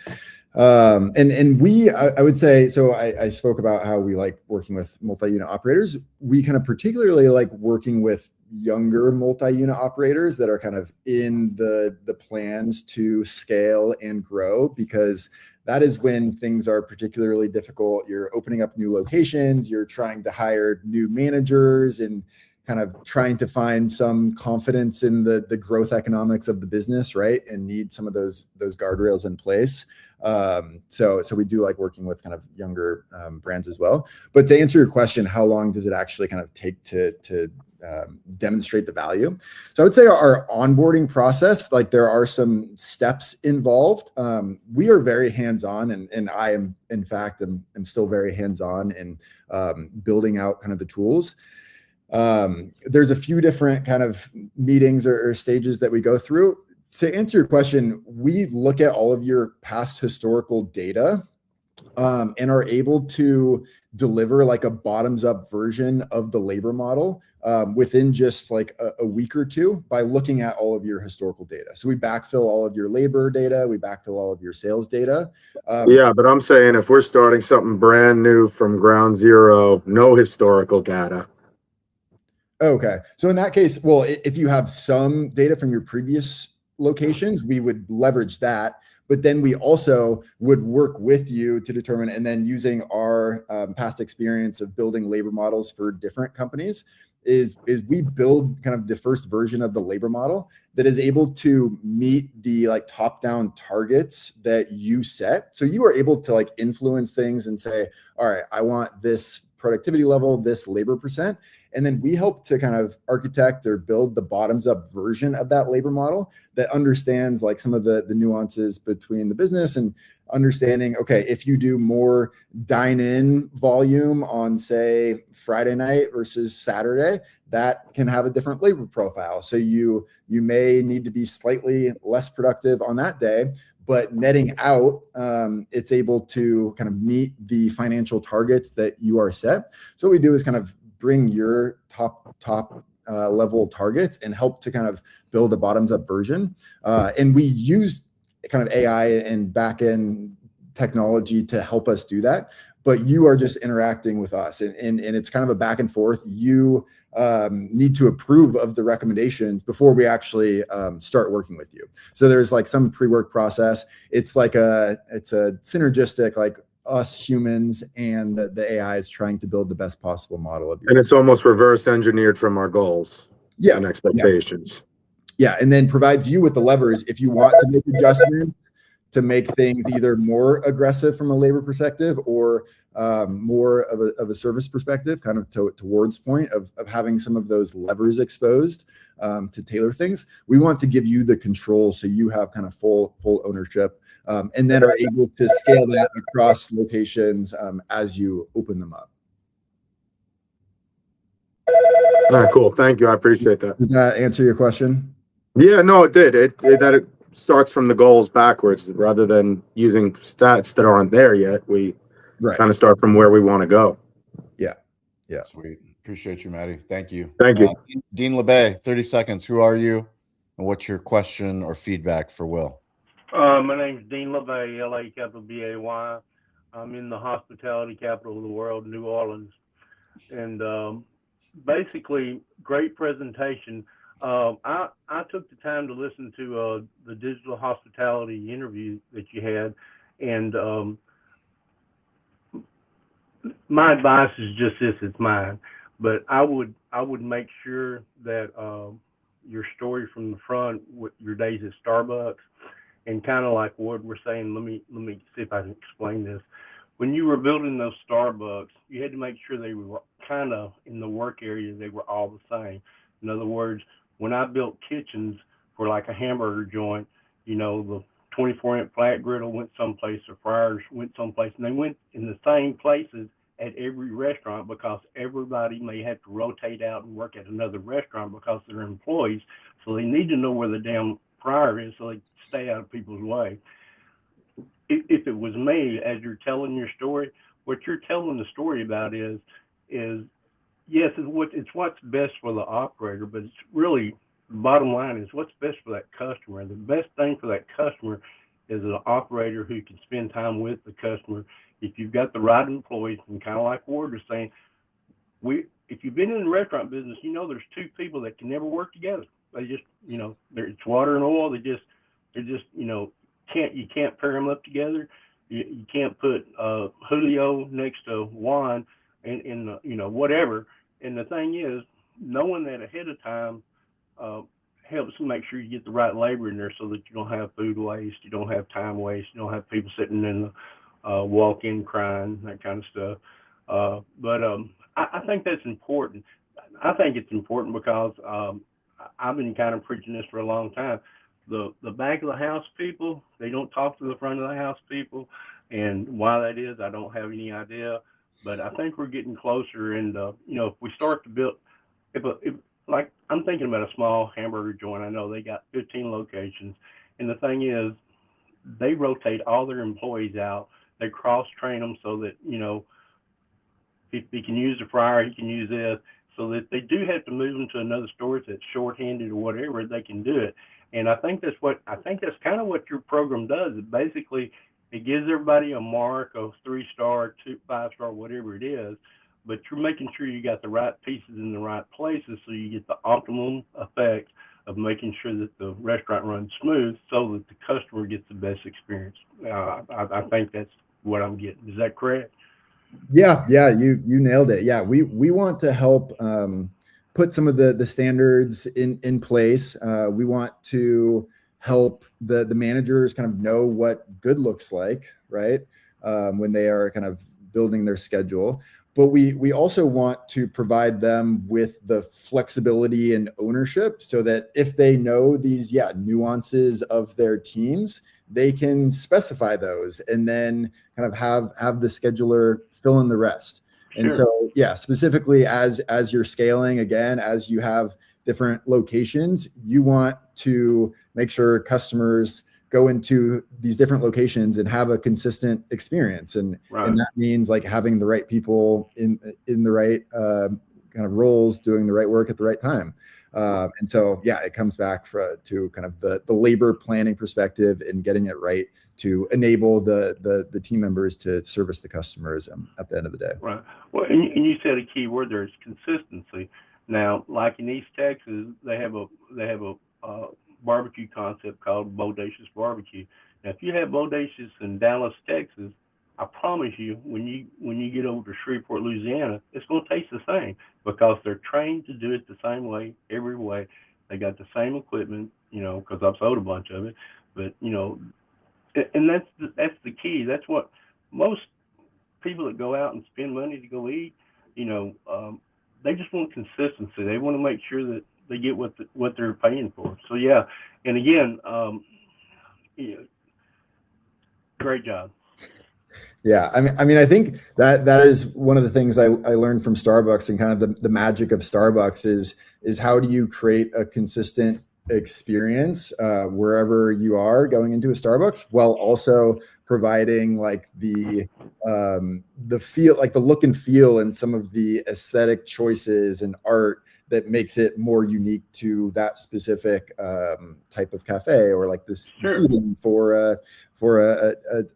C: And we, I would say, so I spoke about how we like working with multi-unit operators. We kind of particularly like working with younger multi-unit operators that are kind of in the plans to scale and grow, because that is when things are particularly difficult. You're opening up new locations, you're trying to hire new managers and kind of trying to find some confidence in the growth economics of the business, right? And need some of those guardrails in place. So we do like working with kind of younger brands as well. But to answer your question, how long does it actually kind of take to demonstrate the value. So I would say our onboarding process, like there are some steps involved. We are very hands-on, and I am, in fact, am still very hands-on in building out kind of the tools. There's a few different kind of meetings or stages that we go through. To answer your question, we look at all of your past historical data and are able to deliver like a bottoms up version of the labor model within just like a week or two by looking at all of your historical data. So we backfill all of your labor data, we backfill all of your sales data.
J: Yeah, but I'm saying if we're starting something brand new from ground zero, no historical data.
C: Okay. So in that case, well, if you have some data from your previous locations, we would leverage that. But then we also would work with you to determine, and then using our past experience of building labor models for different companies, is we build kind of the first version of the labor model that is able to meet the like top-down targets that you set. So you are able to like influence things and say, all right, I want this productivity level, this labor percent. And then we help to kind of architect or build the bottoms up version of that labor model that understands like some of the nuances between the business and understanding, okay, if you do more dine-in volume on say Friday night versus Saturday, that can have a different labor profile. So you may need to be slightly less productive on that day, but netting out, it's able to kind of meet the financial targets that you are set. So what we do is kind of bring your top level targets and help to kind of build a bottoms up version. And we use kind of AI and back end technology to help us do that. But you are just interacting with us, and it's kind of a back and forth. You need to approve of the recommendations before we actually start working with you. So there's like some pre-work process. It's like it's a synergistic, like us humans and the AI is trying to build the best possible model of your
J: And it's almost reverse engineered from our goals and expectations.
C: Yeah. And then provides you with the levers if you want to make adjustments to make things either more aggressive from a labor perspective or more of a service perspective, kind of towards point of having some of those levers exposed to tailor things. We want to give you the control so you have kind of full ownership and then are able to scale that across locations as you open them up.
J: All right, cool. Thank you. I appreciate that.
C: Does that answer your question?
J: Yeah, no, it did. It starts from the goals backwards rather than using stats that aren't there yet. We kind of start from where we want to go.
C: Yeah.
A: Sweet. Appreciate you, Maddie. Thank you.
J: Thank you.
A: Dean LeBay, 30 seconds. Who are you and what's your question or feedback for Will?
K: My name's Dean LeBay, LA-B-A-Y. I'm in the hospitality capital of the world, New Orleans. And basically, great presentation. I took the time to listen to the digital hospitality interview that you had. And my advice is just this, it's mine. But I would make sure that your story from the front, with your days at Starbucks, and kind of like Ward was saying, let me see if I can explain this. When you were building those Starbucks, you had to make sure they were kind of in the work area, they were all the same. In other words, when I built kitchens for like a hamburger joint, you know, the 24-inch flat griddle went someplace, the fryers went someplace, and they went in the same places at every restaurant because everybody may have to rotate out and work at another restaurant because they're employees. So they need to know where the damn fryer is so they stay out of people's way. If it was me, as you're telling your story, what you're telling the story about is yes, it's what's best for the operator, but it's really, the bottom line is what's best for that customer. And the best thing for that customer is an operator who can spend time with the customer. If you've got the right employees, and kind of like Ward was saying, if you've been in the restaurant business, you know there's two people that can never work together. They just, you know, it's water and oil. They're just, you know, you can't pair them up together. You can't put Julio next to Juan in you know, whatever. And the thing is, knowing that ahead of time helps make sure you get the right labor in there so that you don't have food waste, you don't have time waste, you don't have people sitting in the walk-in crying, that kind of stuff. But I think that's important. I think it's important because I've been kind of preaching this for a long time. The back of the house people, they don't talk to the front of the house people, and why that is, I don't have any idea. But I think we're getting closer, and if we start to build, like I'm thinking about a small hamburger joint. I know they got 15 locations, and the thing is, they rotate all their employees out. They cross train them so that if he can use the fryer, he can use this, so that they do have to move them to another store that's shorthanded or whatever, they can do it. And I think that's kind of what your program does. It basically, it gives everybody a mark of 3-star, 5-star, whatever it is, but you're making sure you got the right pieces in the right places so you get the optimum effect of making sure that the restaurant runs smooth so that the customer gets the best experience. I think that's what I'm getting. Is that correct?
C: Yeah, you nailed it. Yeah, we want to help put some of the standards in place. We want to help the managers kind of know what good looks like, right? When they are kind of building their schedule. But we also want to provide them with the flexibility and ownership so that if they know these nuances of their teams, they can specify those and then kind of have the scheduler fill in the rest.
K: Sure.
C: And so, specifically as you're scaling, again, as you have different locations, you want to make sure customers go into these different locations and have a consistent experience. And that means like having the right people in the right kind of roles, doing the right work at the right time. And so, it comes back to kind of the labor planning perspective and getting it right to enable the team members to service the customers at the end of the day.
K: Right. Well, and you said a key word there is consistency. Now, like in East Texas, they have a barbecue concept called Bodacious Barbecue. Now, if you have Bodacious in Dallas, Texas, I promise you, when you get over to Shreveport, Louisiana, it's going to taste the same because they're trained to do it the same way every way. They got the same equipment, because I've sold a bunch of it. But and that's the key. That's what most people that go out and spend money to go eat, they just want consistency. They want to make sure that they get what they're paying for. So and again, great job.
C: Yeah, I mean, I think that is one of the things I learned from Starbucks, and kind of the magic of Starbucks is how do you create a consistent experience wherever you are going into a Starbucks, while also providing like the feel, like the look and feel, and some of the aesthetic choices and art that makes it more unique to that specific type of cafe, or like this seating for a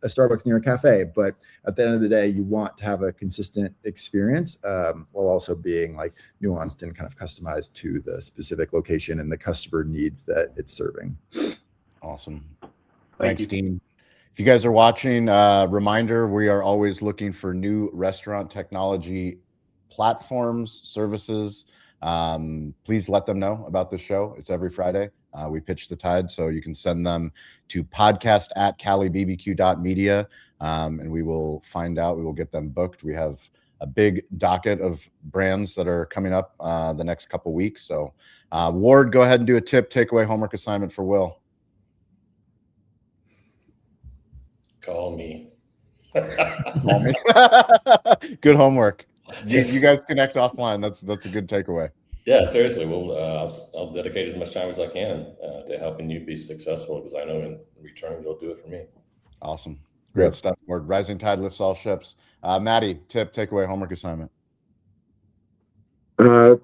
C: Starbucks near a cafe. But at the end of the day, you want to have a consistent experience while also being like nuanced and kind of customized to the specific location and the customer needs that it's serving.
A: Awesome.
K: Thank
A: Thanks,
K: you.
A: team. If you guys are watching, reminder, we are always looking for new restaurant technology platforms, services. Please let them know about the show. It's every Friday. We pitch the tide, so you can send them to podcast@calibbq.media, and we will find out. We will get them booked. We have a big docket of brands that are coming up the next couple weeks. So, Ward, go ahead and do a tip, takeaway, homework assignment for Will.
H: Call me.
A: Call me. Good homework. You guys connect offline. That's a good takeaway.
H: Yeah, seriously. I'll dedicate as much time as I can to helping you be successful, because I know in return you'll do it for me.
A: Awesome. Great stuff, Ward. Rising tide lifts all ships. Maddie, tip, takeaway, homework assignment.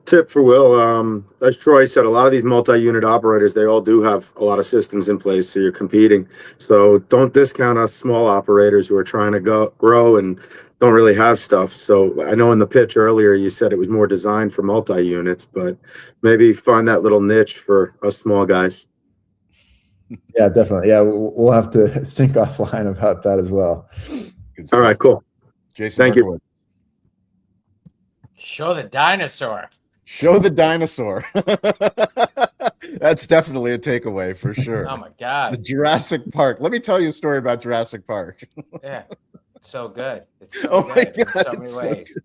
J: Tip for Will. As Troy said, a lot of these multi-unit operators, they all do have a lot of systems in place, so you're competing. So don't discount us small operators who are trying to grow and don't really have stuff. So I know in the pitch earlier you said it was more designed for multi-units, but maybe find that little niche for us small guys.
C: Yeah, definitely. Yeah, we'll have to sync offline about that as well.
J: All right, cool.
A: Jason,
J: thank you.
E: Show the dinosaur.
A: Show the dinosaur. That's definitely a takeaway for sure.
E: Oh my God.
A: The Jurassic Park. Let me tell you a story about Jurassic Park.
E: Yeah. It's so good. It's so good in so many ways.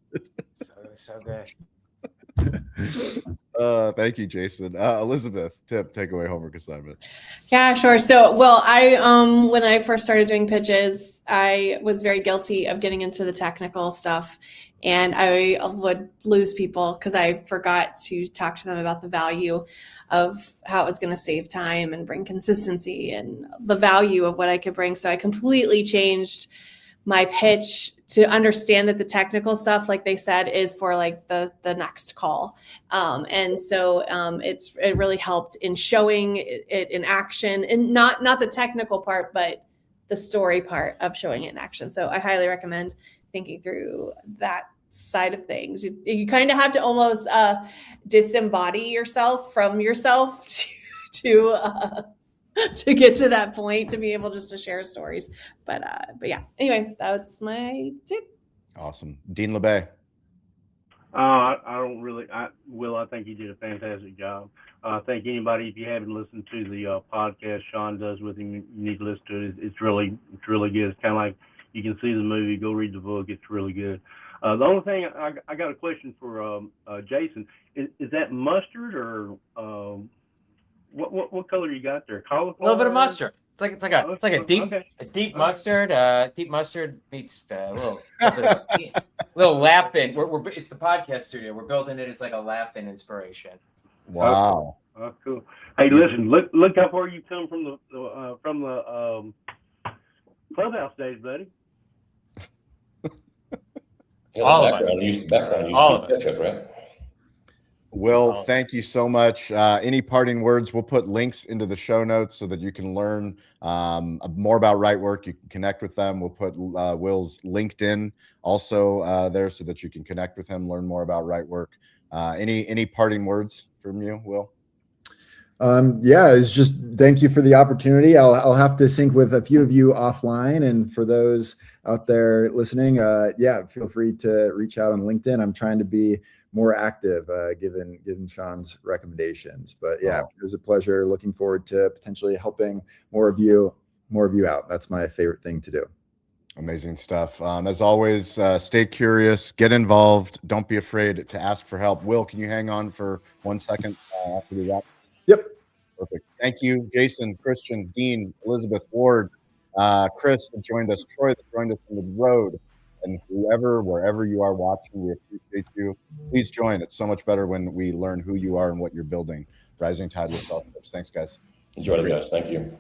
E: So good.
A: Thank you, Jason. Elizabeth, take away homework assignment.
G: Yeah, sure. So, well, I when I first started doing pitches, I was very guilty of getting into the technical stuff, and I would lose people because I forgot to talk to them about the value of how it was going to save time and bring consistency and the value of what I could bring. So I completely changed my pitch to understand that the technical stuff, like they said, is for like the next call. And so it really helped in showing it in action, and not the technical part, but the story part of showing it in action. So I highly recommend thinking through that side of things. You kind of have to almost disembody yourself from yourself to get to that point, to be able just to share stories. But yeah, anyway, that's my tip.
A: Awesome. Dean LeBay.
K: Will, I think you did a fantastic job. I think anybody, if you haven't listened to the podcast Shawn does with him, you need to listen to it. It's really good. It's kind of like you can see the movie, go read the book. It's really good. The only thing I got a question for Jason. Is that mustard or what color you got there? Cauliflower?
E: A little bit of mustard. It's like a deep
K: okay.
E: a deep mustard. Deep mustard meets a little laughing. It's the podcast studio. We're building it as like a laughing inspiration.
A: Wow.
K: Oh, cool. Hey, listen, look how far you come from the clubhouse days, buddy.
H: Yeah,
E: All of
H: background
E: All of us.
H: right?
A: Will, thank you so much. Any parting words? We'll put links into the show notes so that you can learn more about Rightwork. You can connect with them. We'll put Will's LinkedIn also there so that you can connect with him, learn more about Rightwork. Any parting words from you, Will?
C: Yeah, it's just thank you for the opportunity. I'll have to sync with a few of you offline, and for those out there listening, yeah, feel free to reach out on LinkedIn. I'm trying to be more active, given Shawn's recommendations. But yeah, it was a pleasure. Looking forward to potentially helping more of you out. That's my favorite thing to do.
A: Amazing stuff. As always, stay curious, get involved. Don't be afraid to ask for help. Will, can you hang on for 1 second after we wrap?
C: Yep.
A: Perfect. Thank you, Jason, Christian, Dean, Elizabeth, Ward, Chris that joined us, Troy that joined us on the road, and wherever you are watching, we appreciate you. Please join. It's so much better when we learn who you are and what you're building. Rising Tide with Self-Tips. Thanks, guys.
H: Enjoy it, guys. Thank you.